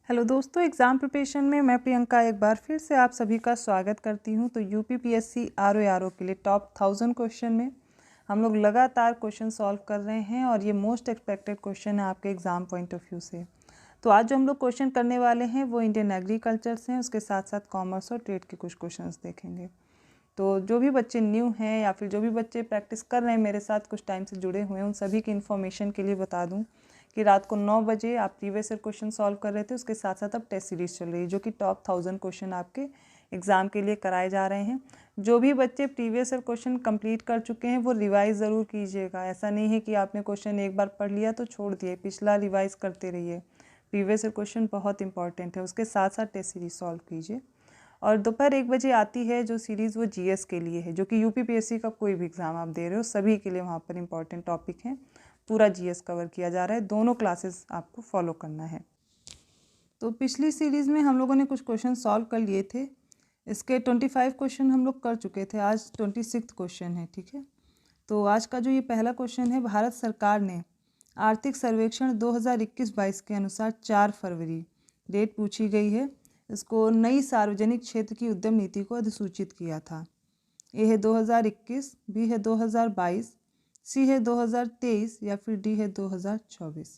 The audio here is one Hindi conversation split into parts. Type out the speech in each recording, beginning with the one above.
हेलो दोस्तों, एग्ज़ाम प्रिपरेशन में मैं प्रियंका एक बार फिर से आप सभी का स्वागत करती हूं। तो यूपीपीएससी आरओ के लिए टॉप 1000 क्वेश्चन में हम लोग लगातार क्वेश्चन सॉल्व कर रहे हैं और ये मोस्ट एक्सपेक्टेड क्वेश्चन है आपके एग्ज़ाम पॉइंट ऑफ व्यू से। तो आज जो हम लोग क्वेश्चन करने वाले हैं वो इंडियन एग्रीकल्चर से हैं, उसके साथ साथ कॉमर्स और ट्रेड के कुछ क्वेश्चन देखेंगे। तो जो भी बच्चे न्यू हैं या फिर जो भी बच्चे प्रैक्टिस कर रहे हैं मेरे साथ कुछ टाइम से जुड़े हुए हैं, उन सभी की इन्फॉर्मेशन के लिए बता दूं कि रात को 9 बजे आप प्रीवियस ईयर क्वेश्चन सॉल्व कर रहे थे, उसके साथ साथ अब टेस्ट सीरीज चल रही है जो कि टॉप 1000 क्वेश्चन आपके एग्ज़ाम के लिए कराए जा रहे हैं। जो भी बच्चे प्रीवियस ईयर क्वेश्चन कंप्लीट कर चुके हैं वो रिवाइज ज़रूर कीजिएगा। ऐसा नहीं है कि आपने क्वेश्चन एक बार पढ़ लिया तो छोड़ दिए, पिछला रिवाइज करते रहिए। प्रीवियस ईयर क्वेश्चन बहुत इंपॉर्टेंट है, उसके साथ साथ टेस्ट सीरीज सॉल्व कीजिए। और दोपहर 1 बजे आती है जो सीरीज़ वो जीएस के लिए है, जो कि यूपीपीएससी का कोई भी एग्ज़ाम आप दे रहे हो सभी के लिए वहाँ पर इंपॉर्टेंट टॉपिक हैं। पूरा जीएस कवर किया जा रहा है, दोनों क्लासेस आपको फॉलो करना है। तो पिछली सीरीज़ में हम लोगों ने कुछ क्वेश्चन सॉल्व कर लिए थे, इसके 25 क्वेश्चन हम लोग कर चुके थे, आज 26 क्वेश्चन है। ठीक है, तो आज का जो ये पहला क्वेश्चन है, भारत सरकार ने आर्थिक सर्वेक्षण 2021-22 के अनुसार 4 फरवरी डेट पूछी गई है, इसको नई सार्वजनिक क्षेत्र की उद्यम नीति को अधिसूचित किया था। ए है 2021, बी है 2022, सी है 2023 या फिर डी है 2024।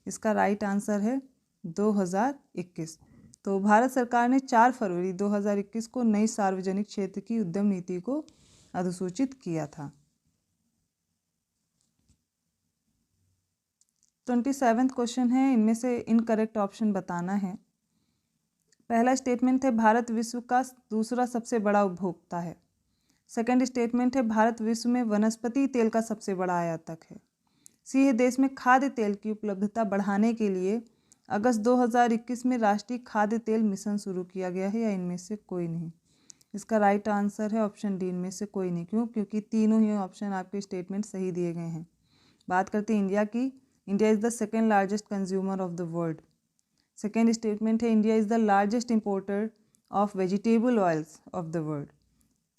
इसका राइट आंसर है 2021। तो भारत सरकार ने 4 फरवरी 2021 को नई सार्वजनिक क्षेत्र की उद्यम नीति को अधिसूचित किया था। 27वां क्वेश्चन है, इनमें से इनकरेक्ट ऑप्शन बताना है। पहला स्टेटमेंट है भारत विश्व का दूसरा सबसे बड़ा उपभोक्ता है। सेकंड स्टेटमेंट है भारत विश्व में वनस्पति तेल का सबसे बड़ा आयातक है। सी है देश में खाद्य तेल की उपलब्धता बढ़ाने के लिए अगस्त 2021 में राष्ट्रीय खाद्य तेल मिशन शुरू किया गया है, या इनमें से कोई नहीं। इसका राइट आंसर है ऑप्शन डी, इनमें से कोई नहीं। क्यों? क्योंकि तीनों ही ऑप्शन आपके स्टेटमेंट सही दिए गए हैं। बात करते हैं इंडिया की। India is the second largest consumer of the world. Second statement है India is the largest importer of vegetable oils of the world.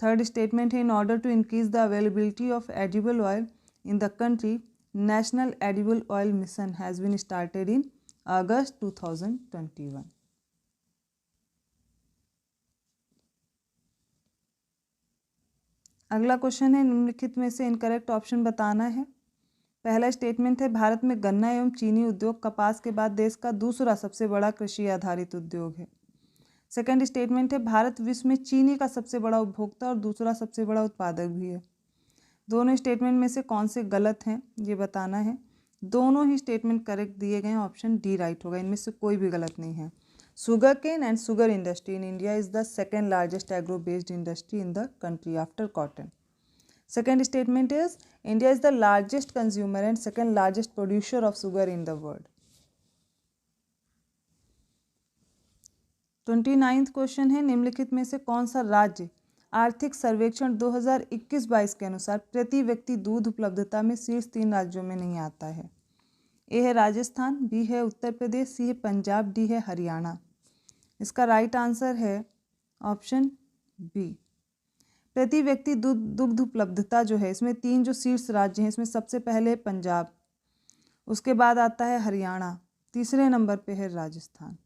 Third statement है in order to increase the availability of edible oil in the country, national edible oil mission has been started in August 2021। अगला क्वेश्चन है, निम्नलिखित में से इनकरेक्ट ऑप्शन बताना है। पहला स्टेटमेंट है भारत में गन्ना एवं चीनी उद्योग कपास के बाद देश का दूसरा सबसे बड़ा कृषि आधारित उद्योग है। सेकंड स्टेटमेंट है भारत विश्व में चीनी का सबसे बड़ा उपभोक्ता और दूसरा सबसे बड़ा उत्पादक भी है। दोनों स्टेटमेंट में से कौन से गलत हैं ये बताना है। दोनों ही स्टेटमेंट करेक्ट दिए गए हैं, ऑप्शन डी राइट होगा, इनमें से कोई भी गलत नहीं है। Sugar cane and sugar industry in India is the second largest agro based industry in the country after cotton. Second statement is India is the largest consumer and second largest producer of sugar in the world. 29th question है, निम्नलिखित में से कौन सा राज्य आर्थिक सर्वेक्षण 2021-22 के अनुसार प्रति व्यक्ति दूध उपलब्धता में शीर्ष 3 राज्यों में नहीं आता है। ए है राजस्थान, बी है उत्तर प्रदेश, सी है पंजाब, डी है हरियाणा। इसका राइट आंसर है ऑप्शन बी। प्रति व्यक्ति दुग्ध उपलब्धता जो है, इसमें 3 जो शीर्ष राज्य हैं, इसमें सबसे पहले पंजाब, उसके बाद आता है हरियाणा, तीसरे नंबर पे है राजस्थान।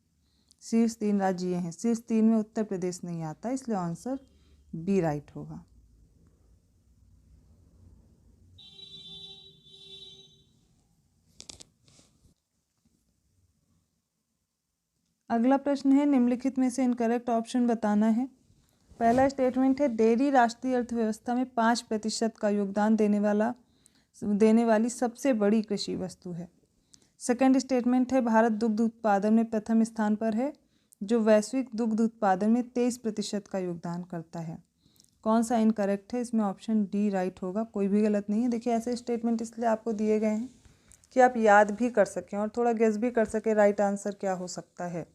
शीर्ष 3 राज्य ये हैं। शीर्ष 3 में उत्तर प्रदेश नहीं आता, इसलिए आंसर बी राइट होगा। अगला प्रश्न है, निम्नलिखित में से इनकरेक्ट ऑप्शन बताना है। पहला स्टेटमेंट है डेयरी राष्ट्रीय अर्थव्यवस्था में 5% का योगदान देने वाली सबसे बड़ी कृषि वस्तु है। सेकंड स्टेटमेंट है भारत दुग्ध उत्पादन में प्रथम स्थान पर है, जो वैश्विक दुग्ध उत्पादन में 23% का योगदान करता है। कौन सा इनकरेक्ट है? इसमें ऑप्शन डी राइट होगा, कोई भी गलत नहीं है। देखिए, ऐसे स्टेटमेंट इसलिए आपको दिए गए हैं कि आप याद भी कर सकें और थोड़ा गेस भी कर सकें राइट आंसर क्या हो सकता है।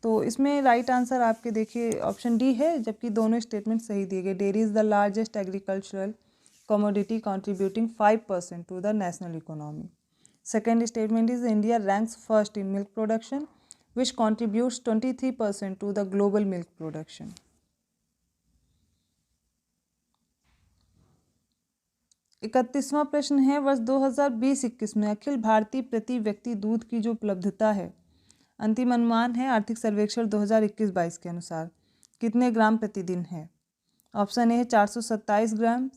तो इसमें राइट आंसर आपके देखिए ऑप्शन डी है, जबकि दोनों स्टेटमेंट सही दिए गए। Dairy is the largest agricultural commodity contributing 5% to the national economy. Second statement is India ranks first in milk production, which contributes 23% to the global milk production. इकतीसवां प्रश्न है, वर्ष 2020-21 में अखिल भारतीय प्रति व्यक्ति दूध की जो उपलब्धता है अंतिम अनुमान है आर्थिक सर्वेक्षण 2021-22 के अनुसार कितने ग्राम प्रतिदिन है। ऑप्शन ए है 427 ग्राम,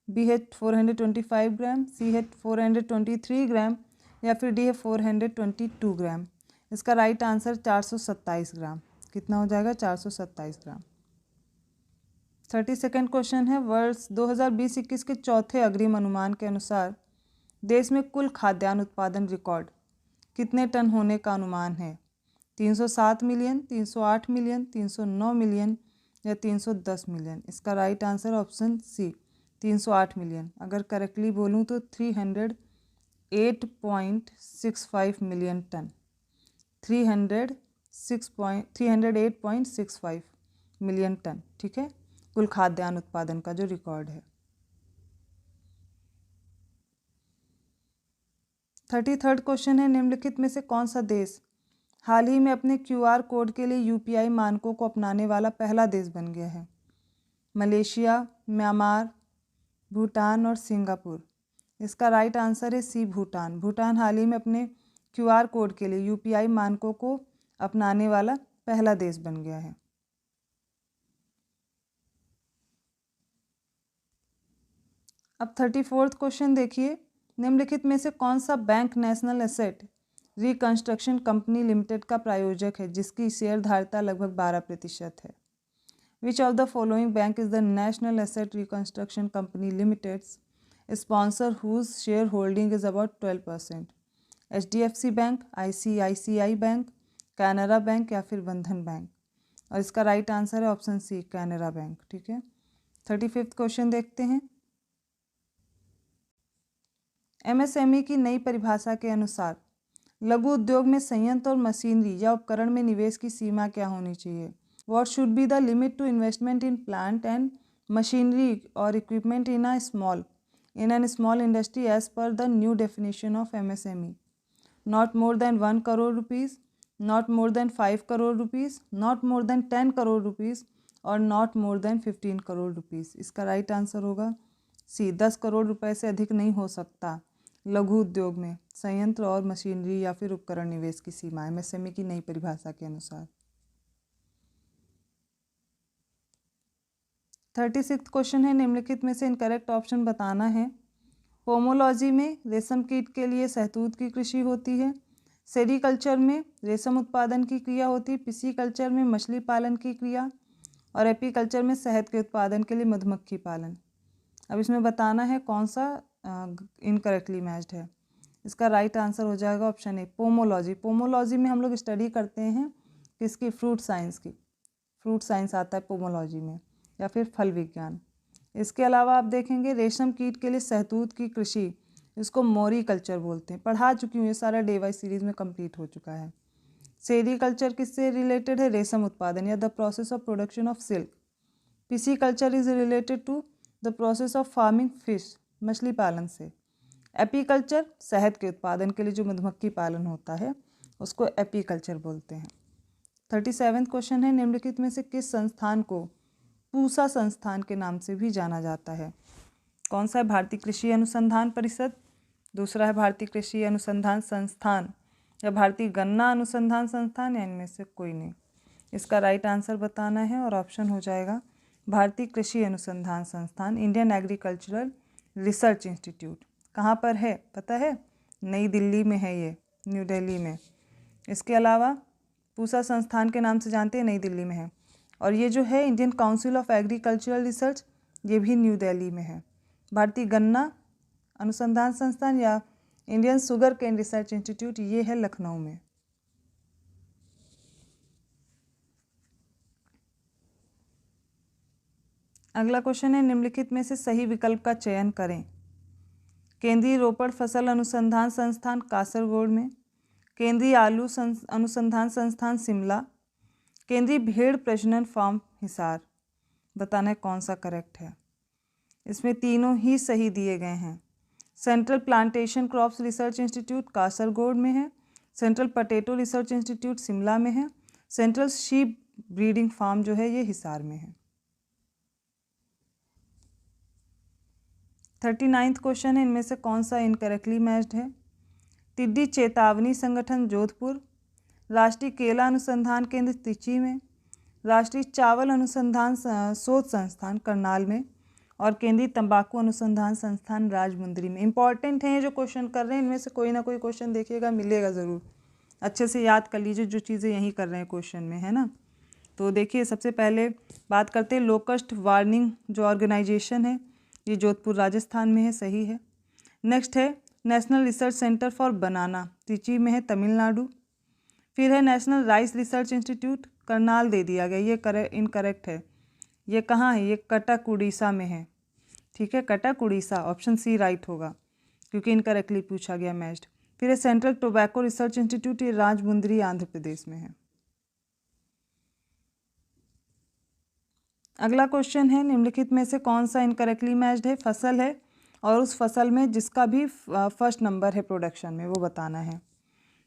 बी है 425 ग्राम, सी है 423 ग्राम या फिर डी है 422 ग्राम। इसका राइट आंसर 427 ग्राम। कितना हो जाएगा? 427 ग्राम। 32nd क्वेश्चन है, वर्ष 2020-21 के चौथे अग्रिम अनुमान के अनुसार देश में कुल खाद्यान्न उत्पादन रिकॉर्ड कितने टन होने का अनुमान है। 307 मिलियन, 308 मिलियन, 309 मिलियन या 310 मिलियन। इसका right answer option C 308 million. अगर करेक्टली बोलूँ तो 308.65 मिलियन टन। 308.65 मिलियन टन, ठीक है, कुल खाद्यान्न उत्पादन का जो रिकॉर्ड है। 33rd क्वेश्चन है, निम्नलिखित में से कौन सा देश हाल ही में अपने QR कोड के लिए UPI मानकों को अपनाने वाला पहला देश बन गया है। मलेशिया, म्यांमार, भूटान और सिंगापुर। इसका राइट आंसर है सी भूटान। भूटान हाल ही में अपने QR कोड के लिए UPI मानकों को अपनाने वाला पहला देश बन गया है। अब 34th क्वेश्चन देखिए, निम्नलिखित में से कौन सा bank national asset reconstruction company limited का प्रायोजक है जिसकी शेयर धारिता लगभग 12% है। Which of the following bank is the national asset reconstruction company limited's sponsor whose share holding is about 12%। HDFC bank, ICICI bank, Canara bank या फिर बंधन बैंक। और इसका राइट आंसर है ऑप्शन सी कैनरा बैंक, ठीक है। 35th क्वेश्चन देखते हैं। MSME की नई परिभाषा के अनुसार लघु उद्योग में संयंत्र और मशीनरी या उपकरण में निवेश की सीमा क्या होनी चाहिए। What should be the limit to investment in plant and machinery और equipment in an small industry as per the new definition of MSME। Not more than 1 crore rupees, not more than 5 crore rupees, not more than 10 crore rupees और not more than 15 crore rupees. इसका राइट आंसर होगा सी 10 करोड़ रुपए से अधिक नहीं हो सकता लघु उद्योग में संयंत्र और मशीनरी या फिर उपकरण निवेश की सीमा MSME की नई परिभाषा के अनुसार। 36th क्वेश्चन है, निम्नलिखित में से इनकरेक्ट ऑप्शन बताना है। पोमोलॉजी में रेशम कीट के लिए शहतूत की कृषि होती है। सेरीकल्चर में रेशम उत्पादन की क्रिया होती है। पिसीकल्चर में मछली पालन की क्रिया और एपीकल्चर में शहद के उत्पादन के लिए मधुमक्खी पालन। अब इसमें बताना है कौन सा इनकरेक्टली मैच्ड है। इसका राइट आंसर हो जाएगा ऑप्शन ए पोमोलॉजी। पोमोलॉजी में हम लोग स्टडी करते हैं किसकी, फ्रूट साइंस की। फ्रूट साइंस आता है पोमोलॉजी में या फिर फल विज्ञान। इसके अलावा आप देखेंगे रेशम कीट के लिए शहतूत की कृषि, इसको मोरीकल्चर बोलते हैं। पढ़ा चुकी हूँ, ये सारा डे वाइज सीरीज में कंप्लीट हो चुका है। सेरीकल्चर किससे रिलेटेड है, रेशम उत्पादन या the process of production of silk. Pisciculture is related to the process of farming fish, मछली पालन से। एपीकल्चर शहद के उत्पादन के लिए जो मधुमक्खी पालन होता है उसको एपीकल्चर बोलते हैं। 37th क्वेश्चन है, निम्नलिखित में से किस संस्थान को पूसा संस्थान के नाम से भी जाना जाता है। कौन सा है, भारतीय कृषि अनुसंधान परिषद, दूसरा है भारतीय कृषि अनुसंधान संस्थान या भारतीय गन्ना अनुसंधान संस्थान या इनमें से कोई नहीं। इसका राइट आंसर बताना है और ऑप्शन हो जाएगा भारतीय कृषि अनुसंधान संस्थान, इंडियन एग्रीकल्चरल रिसर्च इंस्टीट्यूट। कहाँ पर है पता है, नई दिल्ली में है ये, न्यू दिल्ली में। इसके अलावा पूसा संस्थान के नाम से जानते हैं, नई दिल्ली में है। और ये जो है Indian council of agricultural research, ये भी न्यू दिल्ली में है। भारतीय गन्ना अनुसंधान संस्थान या Indian sugar cane research institute, ये है लखनऊ में। अगला क्वेश्चन है, निम्नलिखित में से सही विकल्प का चयन करें। केंद्रीय रोपड़ फसल अनुसंधान संस्थान कासरगोड में, केंद्रीय आलू अनुसंधान संस्थान शिमला, केंद्रीय भेड़ प्रजनन फार्म हिसार। बताना है कौन सा करेक्ट है। इसमें तीनों ही सही दिए गए हैं। Central plantation crops research institute Kasaragod में है, central potato research institute Shimla में है, सेंट्रल शीप ब्रीडिंग फार्म जो है ये हिसार में है। 39th क्वेश्चन है, इनमें से कौन सा इनकरेक्टली मैच्ड है। टिड्डी चेतावनी संगठन जोधपुर, राष्ट्रीय केला अनुसंधान केंद्र त्रिची में, राष्ट्रीय चावल अनुसंधान शोध संस्थान करनाल में और केंद्रीय तंबाकू अनुसंधान संस्थान राजमुंदरी में। इंपॉर्टेंट है ये जो क्वेश्चन कर रहे हैं, इनमें से कोई ना कोई क्वेश्चन देखिएगा मिलेगा ज़रूर। अच्छे से याद कर लीजिए जो चीज़ें यहीं कर रहे हैं क्वेश्चन में, है ना। तो देखिए सबसे पहले बात करते हैं लोकस्ट वार्निंग जो ऑर्गेनाइजेशन है, ये जोधपुर राजस्थान में है, सही है। नेक्स्ट है national research centre for banana, Trichy में है, तमिलनाडु। फिर है national rice research institute, Karnal दे दिया गया, ये इनकरेक्ट है। ये कहाँ है? ये कटक उड़ीसा में है, ठीक है, Cuttack Orissa, option C right होगा क्योंकि इनकरेक्टली पूछा गया मैच्ड। फिर है सेंट्रल टोबैको रिसर्च इंस्टीट्यूट, ये राजमुंदरी आंध्र प्रदेश में है। अगला क्वेश्चन है निम्नलिखित में से कौन सा इनकरेक्टली मैच्ड है? फसल है और उस फसल में जिसका भी फर्स्ट नंबर है प्रोडक्शन में वो बताना है।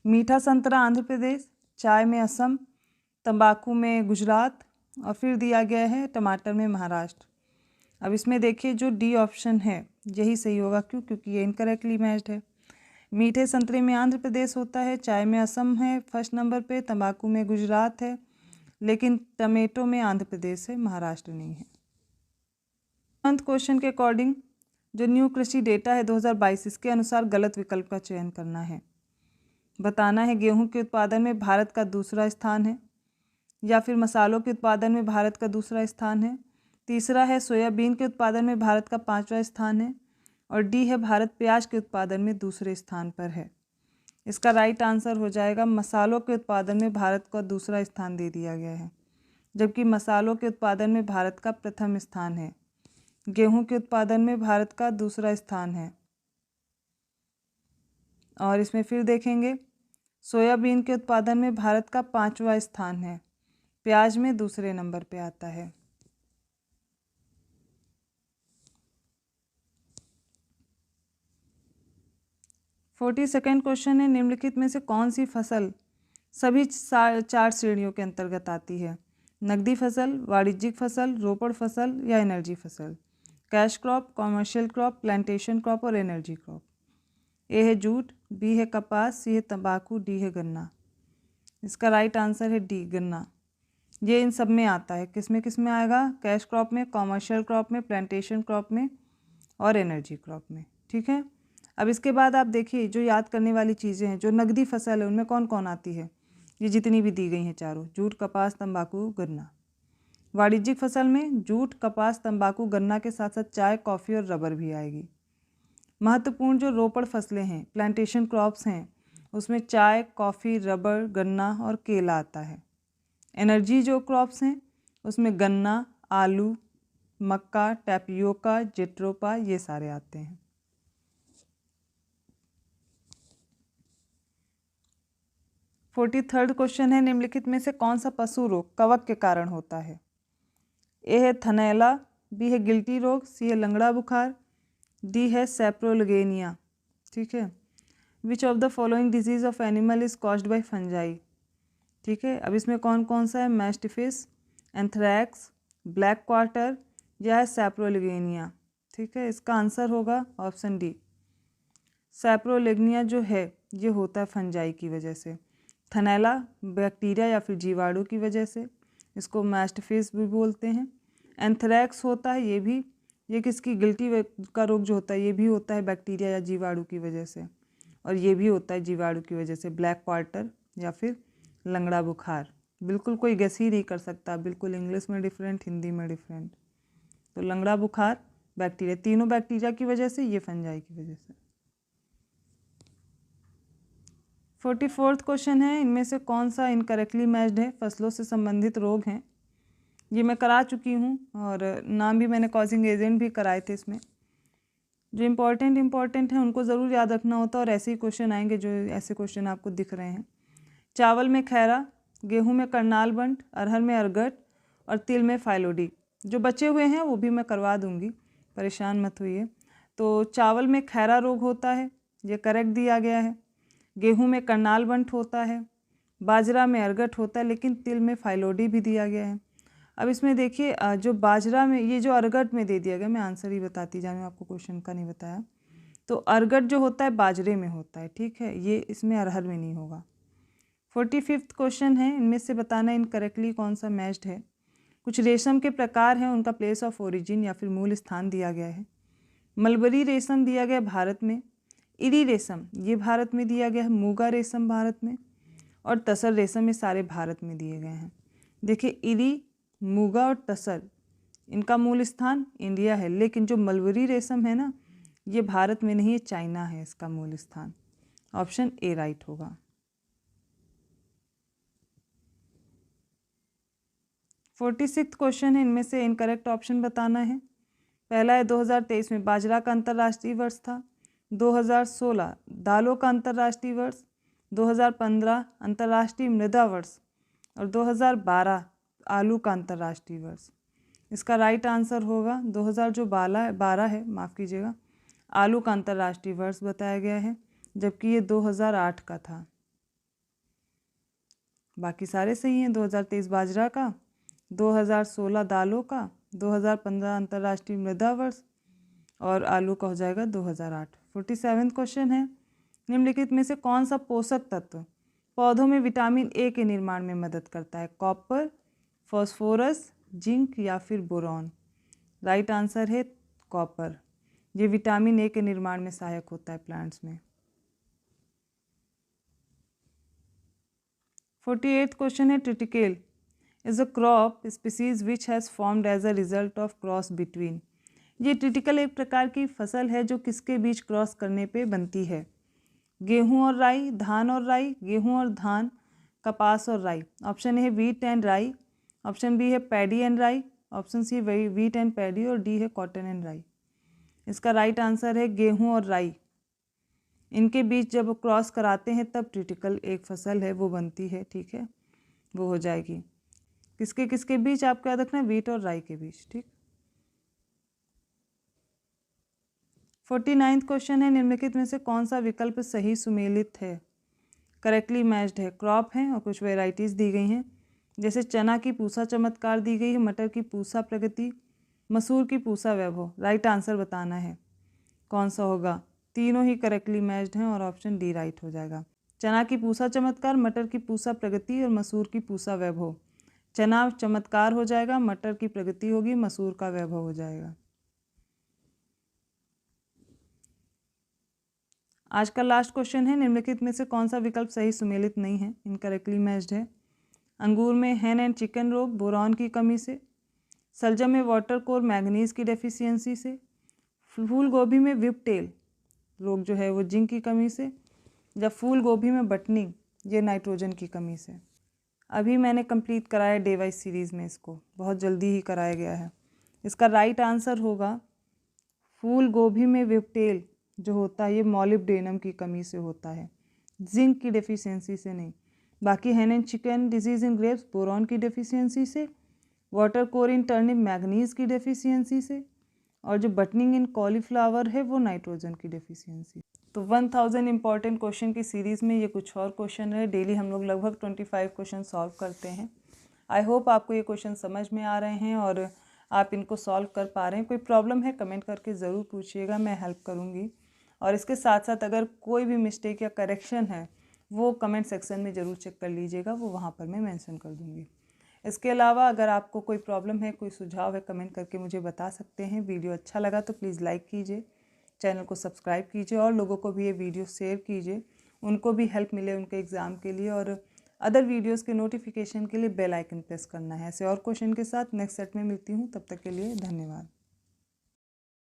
मीठा संतरा आंध्र प्रदेश, चाय में असम, तंबाकू में गुजरात और फिर दिया गया है टमाटर में महाराष्ट्र। अब इसमें देखिए जो डी ऑप्शन है यही सही होगा, क्यों? क्योंकि ये इनकरेक्टली मैच्ड है। मीठे संतरे में आंध्र प्रदेश होता है, चाय में असम है फर्स्ट नंबर पे, तंबाकू में गुजरात है, लेकिन टमेटो में आंध्र प्रदेश है, महाराष्ट्र नहीं है। अंत क्वेश्चन के अकॉर्डिंग जो न्यू कृषि डेटा है 2022, इसके अनुसार गलत विकल्प का चयन करना है। बताना है गेहूं के उत्पादन में भारत का दूसरा स्थान है, या फिर मसालों के उत्पादन में भारत का दूसरा स्थान है। तीसरा है सोयाबीन के उत्पादन में भारत का 5वां स्थान है, और डी है भारत प्याज के उत्पादन में दूसरे स्थान पर है। इसका राइट आंसर हो जाएगा मसालों के उत्पादन में भारत को दूसरा स्थान दे दिया गया है, जबकि मसालों के उत्पादन में भारत का प्रथम स्थान है। गेहूं के उत्पादन में भारत का दूसरा स्थान है, और इसमें फिर देखेंगे सोयाबीन के उत्पादन में भारत का 5वां स्थान है, प्याज में दूसरे नंबर पे आता है। सेकंड क्वेश्चन है निम्नलिखित में से कौन सी फसल सभी 4 श्रेणियों के अंतर्गत आती है? नकदी फसल, वाणिज्यिक फसल, रोपड़ फसल या एनर्जी फसल? Cash crop, commercial crop, plantation crop और एनर्जी क्रॉप। ए है जूट, बी है कपास, सी है तंबाकू, डी है गन्ना। इसका राइट आंसर है डी, गन्ना। ये इन सब में आता है, किस में आएगा? कैश क्रॉप में, कॉमर्शियल क्रॉप में, प्लांटेशन क्रॉप में और एनर्जी क्रॉप में, ठीक है। अब इसके बाद आप देखिए जो याद करने वाली चीज़ें हैं, जो नकदी फसल है उनमें कौन कौन आती है? ये जितनी भी दी गई हैं चारों, जूट, कपास, तंबाकू, गन्ना। वाणिज्यिक फसल में जूट, कपास, तंबाकू, गन्ना के साथ साथ चाय, कॉफ़ी और रबर भी आएगी। महत्वपूर्ण जो रोपड़ फसलें हैं, प्लांटेशन क्रॉप्स हैं, उसमें चाय, कॉफ़ी, रबर, गन्ना और केला आता है। एनर्जी जो क्रॉप्स हैं उसमें गन्ना, आलू, मक्का, टैपियोका, जेट्रोपा, ये सारे आते हैं। 43rd क्वेश्चन है निम्नलिखित में से कौन सा पशु रोग कवक के कारण होता है? ए है थनैला, बी है गिल्टी रोग, सी है लंगड़ा बुखार, डी है सैप्रोलगेनिया, ठीक है। Which of the following disease of animal is caused by fungi, ठीक है। अब इसमें कौन कौन सा है? मैस्टिफिस, एंथ्रैक्स, ब्लैक क्वार्टर या है सैप्रोलगेनिया, ठीक है। इसका आंसर होगा ऑप्शन डी, सैप्रोलगेनिया जो है ये होता है फंजाई की वजह से। थनैला बैक्टीरिया या फिर जीवाणु की वजह से, इसको मैस्टिफिस भी बोलते हैं। एंथ्रैक्स होता है ये किसकी? गिल्टी का रोग जो होता है ये भी होता है बैक्टीरिया या जीवाणु की वजह से, और ये भी होता है जीवाणु की वजह से। ब्लैक क्वार्टर या फिर लंगड़ा बुखार, बिल्कुल कोई गेस ही नहीं कर सकता, बिल्कुल इंग्लिश में डिफरेंट, हिंदी में डिफरेंट। तो लंगड़ा बुखार बैक्टीरिया, तीनों बैक्टीरिया की वजह से, ये फंजाई की वजह से। 44th क्वेश्चन है इनमें से कौन सा इनकरेक्टली मैच्ड है? फसलों से संबंधित रोग हैं, ये मैं करा चुकी हूँ और नाम भी मैंने कॉजिंग एजेंट भी कराए थे। इसमें जो इम्पॉर्टेंट है उनको ज़रूर याद रखना होता है, और ऐसे ही क्वेश्चन आएंगे जो ऐसे क्वेश्चन आपको दिख रहे हैं। चावल में खैरा, गेहूं में करनाल बंट, अरहर में अरगट और तिल में फाइलोडी। जो बचे हुए हैं वो भी मैं करवा दूंगी, परेशान मत होइए। तो चावल में खैरा रोग होता है, ये करेक्ट दिया गया है। गेहूं में करनाल बंट होता है, बाजरा में अरगट होता है, लेकिन तिल में फाइलोडी भी दिया गया है। अब इसमें देखिए जो बाजरा में, ये जो अरगट में दे दिया गया, मैं आंसर ही बताती जा रही हूँ, आपको क्वेश्चन का नहीं बताया। तो अरगट जो होता है बाजरे में होता है, ठीक है, ये इसमें अरहर में नहीं होगा। 45वां क्वेश्चन है, इनमें से बताना इनकरेक्टली कौन सा मैच्ड है। कुछ रेशम के प्रकार हैं, उनका प्लेस ऑफ ओरिजिन या फिर मूल स्थान दिया गया है। मलबरी रेशम दिया गया भारत में, इरी रेशम ये भारत में दिया गया है, मूगा रेशम भारत में, और तसर रेशम ये सारे भारत में दिए गए हैं। देखिए इरी, मूगा और तसर इनका मूल स्थान इंडिया है, लेकिन जो मलबरी रेशम है ना ये भारत में नहीं है, चाइना है इसका मूल स्थान। ऑप्शन ए राइट होगा। 46वां क्वेश्चन है, इनमें से इनकरेक्ट ऑप्शन बताना है। पहला है 2023 में बाजरा का अंतर्राष्ट्रीय वर्ष था, 2016 दालों का अंतर्राष्ट्रीय वर्ष, 2015 अंतर्राष्ट्रीय मृदा वर्ष और 2012 आलू का अंतर्राष्ट्रीय वर्ष। इसका राइट आंसर होगा 2012 है, माफ़ कीजिएगा, आलू का अंतर्राष्ट्रीय वर्ष बताया गया है, जबकि ये 2008 का था। बाकी सारे सही हैं। 2023 बाजरा का, 2016 दालों का, 2015 अंतर्राष्ट्रीय मृदा वर्ष और आलू का हो जाएगा 2008। 47वां क्वेश्चन है, निम्नलिखित में से कौन सा पोषक तत्व पौधों में विटामिन ए के निर्माण में मदद करता है? कॉपर, फॉस्फोरस, जिंक या फिर बोरॉन। राइट आंसर है कॉपर। ये विटामिन ए के निर्माण में सहायक होता है प्लांट्स में। 48वां क्वेश्चन है, triticale is a crop species which has formed as a result of cross between. ये ट्रिटिकल एक प्रकार की फसल है जो किसके बीच क्रॉस करने पे बनती है? गेहूं और राई, धान और राई, गेहूं और धान, कपास और राई। ऑप्शन ए है wheat and rye, option B है paddy and rye, option C wheat and paddy और डी है कॉटन एंड राई। इसका राइट आंसर है गेहूं और राई। इनके बीच जब क्रॉस कराते हैं तब ट्रिटिकल एक फसल है वो बनती है, ठीक है, वो हो जाएगी। किसके किसके बीच आपको याद रखना है? वीट और राई के बीच, ठीक। 49वां क्वेश्चन है, निम्नलिखित में से कौन सा विकल्प सही सुमेलित है, करेक्टली मैच्ड है? क्रॉप है और कुछ वेराइटीज़ दी गई हैं, जैसे चना की पूसा चमत्कार दी गई है, मटर की पूसा प्रगति, मसूर की पूसा वैभव। राइट आंसर बताना है कौन सा होगा। तीनों ही करेक्टली मैच्ड हैं और ऑप्शन डी राइट हो जाएगा। चना की पूसा चमत्कार, मटर की पूसा प्रगति और मसूर की पूसा वैभव। चना चमत्कार हो जाएगा, मटर की प्रगति होगी, मसूर का वैभव हो जाएगा। आज का लास्ट क्वेश्चन है, निम्नलिखित में से कौन सा विकल्प सही सुमेलित नहीं है, इनकरेक्टली मैच्ड है? अंगूर में हैन एंड चिकन रोग बोरॉन की कमी से, सलजम में वाटर कोर मैग्नीज की डेफिशिएंसी से, फूल गोभी में विपटेल रोग जो है वो जिंक की कमी से, या फूल गोभी में बटनिंग ये नाइट्रोजन की कमी से। अभी मैंने कंप्लीट कराया डे वाइज सीरीज़ में, इसको बहुत जल्दी ही कराया गया है। इसका राइट आंसर होगा फूल गोभी में विपटेल जो होता है ये मॉलिब्डेनम की कमी से होता है, जिंक की डेफिशिएंसी से नहीं। बाकी हैन and chicken disease in grapes boron की डेफिशिएंसी से, वाटर कोर इन टर्निप मैग्नीज की डेफिशिएंसी से, और जो बटनिंग इन कॉलीफ्लावर है वो नाइट्रोजन की डेफिशिएंसी। तो 1000 इंपॉर्टेंट क्वेश्चन की सीरीज़ में ये कुछ और क्वेश्चन है। डेली हम लोग लगभग 25 क्वेश्चन सॉल्व करते हैं। आई होप आपको ये क्वेश्चन समझ में आ रहे हैं और आप इनको सॉल्व कर पा रहे हैं। कोई प्रॉब्लम है कमेंट करके ज़रूर पूछिएगा, मैं हेल्प करूँगी। और इसके साथ साथ अगर कोई भी मिस्टेक या करेक्शन है वो कमेंट सेक्शन में ज़रूर चेक कर लीजिएगा, वो वहाँ पर मैं मेंशन कर दूँगी। इसके अलावा अगर आपको कोई प्रॉब्लम है, कोई सुझाव है, कमेंट करके मुझे बता सकते हैं। वीडियो अच्छा लगा तो प्लीज़ लाइक कीजिए, चैनल को सब्सक्राइब कीजिए और लोगों को भी ये वीडियो शेयर कीजिए, उनको भी हेल्प मिले उनके एग्ज़ाम के लिए। और अदर वीडियोस के नोटिफिकेशन के लिए बेल आइकन प्रेस करना है। ऐसे और क्वेश्चन के साथ नेक्स्ट सेट में मिलती हूँ, तब तक के लिए धन्यवाद।